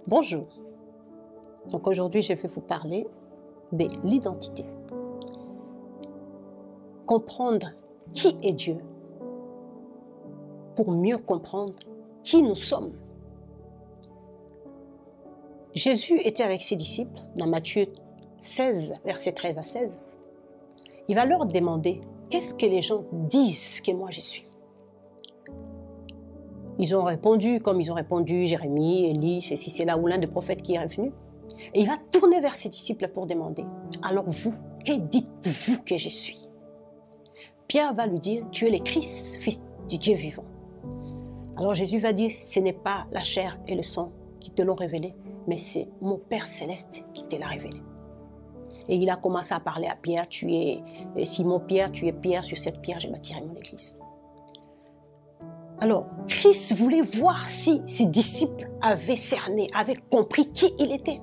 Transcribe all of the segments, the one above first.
Bonjour, donc aujourd'hui je vais vous parler de l'identité. Comprendre qui est Dieu pour mieux comprendre qui nous sommes. Jésus était avec ses disciples dans Matthieu 16, versets 13 à 16. Il va leur demander qu'est-ce que les gens disent que moi je suis. Ils ont répondu comme ils ont répondu Jérémie, Élie, ceci, c'est là ou l'un des prophètes qui est venu. Et il va tourner vers ses disciples pour demander, alors vous, que dites-vous que je suis? Pierre va lui dire, tu es le Christ, fils du Dieu vivant. Alors Jésus va dire, ce n'est pas la chair et le sang qui te l'ont révélé, mais c'est mon Père céleste qui te l'a révélé. Et il a commencé à parler à Pierre, tu es Simon Pierre, tu es Pierre, sur cette pierre je bâtirai mon église. Alors, Christ voulait voir si ses disciples avaient cerné, avaient compris qui il était.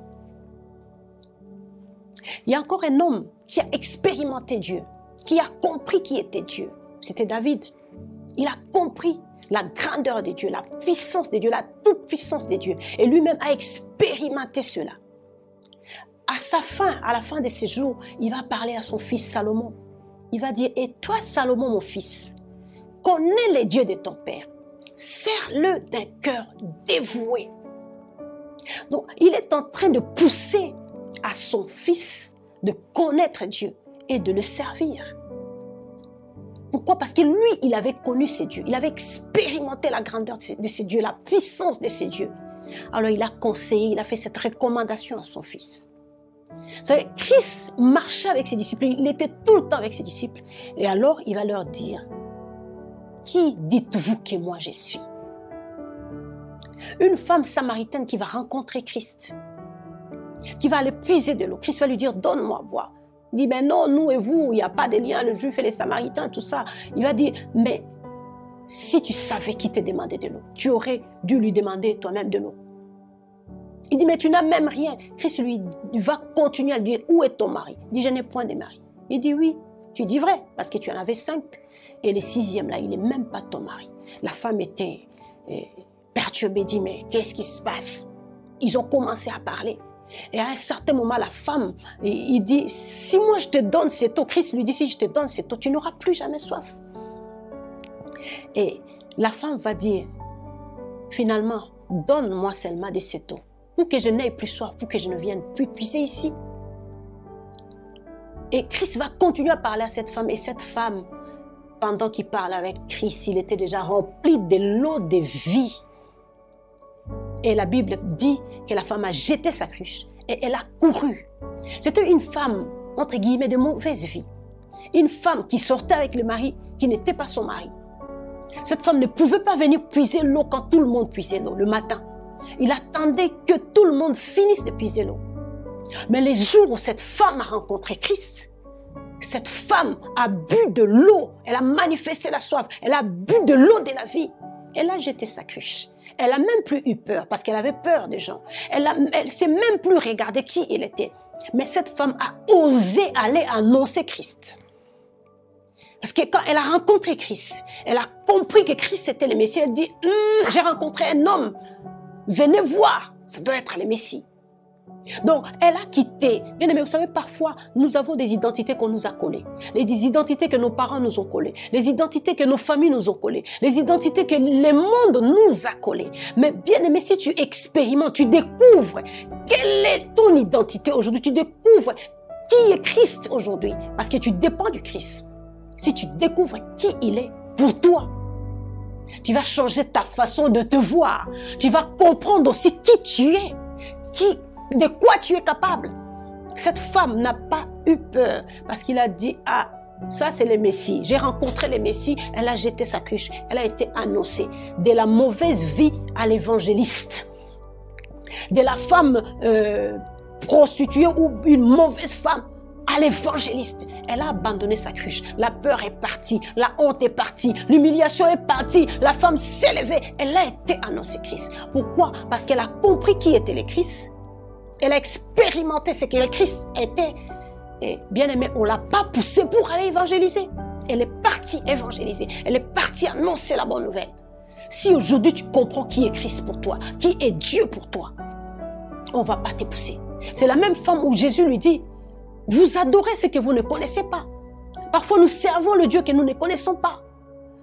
Il y a encore un homme qui a expérimenté Dieu, qui a compris qui était Dieu. C'était David. Il a compris la grandeur de Dieu, la puissance de Dieu, la toute-puissance de Dieu. Et lui-même a expérimenté cela. À la fin de ses jours, il va parler à son fils Salomon. Il va dire, et toi Salomon mon fils, connais les dieux de ton père, sers-le d'un cœur dévoué. Donc, il est en train de pousser à son fils de connaître Dieu et de le servir. Pourquoi? Parce que lui, il avait connu ces dieux, il avait expérimenté la grandeur de ces dieux, la puissance de ces dieux. Alors, il a conseillé, il a fait cette recommandation à son fils. Vous savez, Christ marchait avec ses disciples, il était tout le temps avec ses disciples. Et alors, il va leur dire, qui dites-vous que moi je suis? Une femme samaritaine qui va rencontrer Christ, qui va aller puiser de l'eau. Christ va lui dire, donne-moi à boire. Il dit, ben non, nous et vous, il n'y a pas de lien, le juif et les samaritains, tout ça. Il va dire, mais si tu savais qui te demandait de l'eau, tu aurais dû lui demander toi-même de l'eau. Il dit, mais tu n'as même rien. Christ lui va continuer à dire, où est ton mari? Il dit, je n'ai point de mari. Il dit, oui, tu dis vrai, parce que tu en avais 5. Et le 6e, là, il n'est même pas ton mari. La femme était perturbée, dit, mais qu'est-ce qui se passe? Ils ont commencé à parler. Et à un certain moment, la femme, il dit, si moi je te donne cette eau, Christ lui dit, si je te donne cette eau, tu n'auras plus jamais soif. Et la femme va dire, finalement, donne-moi seulement de cette eau, pour que je n'aie plus soif, pour que je ne vienne plus puiser ici. Et Christ va continuer à parler à cette femme, et cette femme, pendant qu'il parle avec Christ, il était déjà rempli de l'eau de vie. Et la Bible dit que la femme a jeté sa cruche et elle a couru. C'était une femme, entre guillemets, de mauvaise vie. Une femme qui sortait avec le mari qui n'était pas son mari. Cette femme ne pouvait pas venir puiser l'eau quand tout le monde puisait l'eau le matin. Il attendait que tout le monde finisse de puiser l'eau. Mais les jours où cette femme a rencontré Christ, cette femme a bu de l'eau, elle a manifesté la soif, elle a bu de l'eau de la vie. Elle a jeté sa cruche. Elle n'a même plus eu peur parce qu'elle avait peur des gens. Elle ne s'est même plus regardé qui elle était. Mais cette femme a osé aller annoncer Christ. Parce que quand elle a rencontré Christ, elle a compris que Christ était le Messie. Elle dit, j'ai rencontré un homme, venez voir, ça doit être le Messie. Donc, elle a quitté. Bien aimé, vous savez, parfois, nous avons des identités qu'on nous a collées. Les identités que nos parents nous ont collées. Les identités que nos familles nous ont collées. Les identités que le monde nous a collées. Mais bien aimé, si tu expérimentes, tu découvres quelle est ton identité aujourd'hui. Tu découvres qui est Christ aujourd'hui. Parce que tu dépends du Christ. Si tu découvres qui il est pour toi, tu vas changer ta façon de te voir. Tu vas comprendre aussi qui tu es. De quoi tu es capable. Cette femme n'a pas eu peur parce qu'il a dit, ah, ça c'est le Messie. J'ai rencontré le Messie, elle a jeté sa cruche, elle a été annoncée. De la mauvaise vie à l'évangéliste. De la femme prostituée ou une mauvaise femme à l'évangéliste. Elle a abandonné sa cruche. La peur est partie, la honte est partie, l'humiliation est partie. La femme s'est levée, elle a été annoncée Christ. Pourquoi? Parce qu'elle a compris qui était le Christ. Elle a expérimenté ce que le Christ était. Et bien aimé, on ne l'a pas poussé pour aller évangéliser. Elle est partie évangéliser. Elle est partie annoncer la bonne nouvelle. Si aujourd'hui tu comprends qui est Christ pour toi, qui est Dieu pour toi, on ne va pas te pousser. C'est la même femme où Jésus lui dit, vous adorez ce que vous ne connaissez pas. Parfois nous servons le Dieu que nous ne connaissons pas.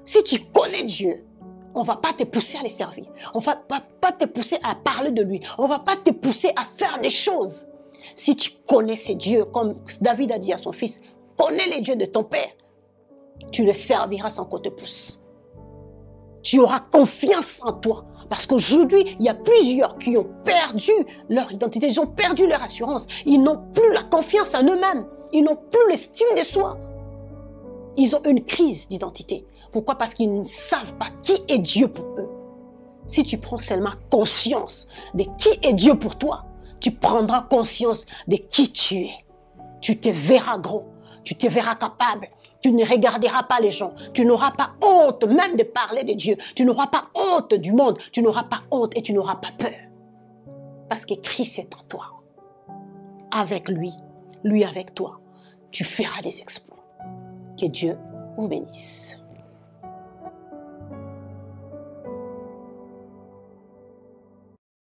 Si tu connais Dieu, on ne va pas te pousser à le servir. On ne va pas te pousser à parler de lui. On ne va pas te pousser à faire des choses. Si tu connais ce Dieu, comme David a dit à son fils, connais les dieux de ton père, tu le serviras sans qu'on te pousse. Tu auras confiance en toi. Parce qu'aujourd'hui, il y a plusieurs qui ont perdu leur identité, ils ont perdu leur assurance. Ils n'ont plus la confiance en eux-mêmes. Ils n'ont plus l'estime de soi. Ils ont une crise d'identité. Pourquoi? Parce qu'ils ne savent pas qui est Dieu pour eux. Si tu prends seulement conscience de qui est Dieu pour toi, tu prendras conscience de qui tu es. Tu te verras grand, tu te verras capable. Tu ne regarderas pas les gens. Tu n'auras pas honte même de parler de Dieu. Tu n'auras pas honte du monde. Tu n'auras pas honte et tu n'auras pas peur. Parce que Christ est en toi. Avec lui, lui avec toi, tu feras des exploits. Que Dieu vous bénisse.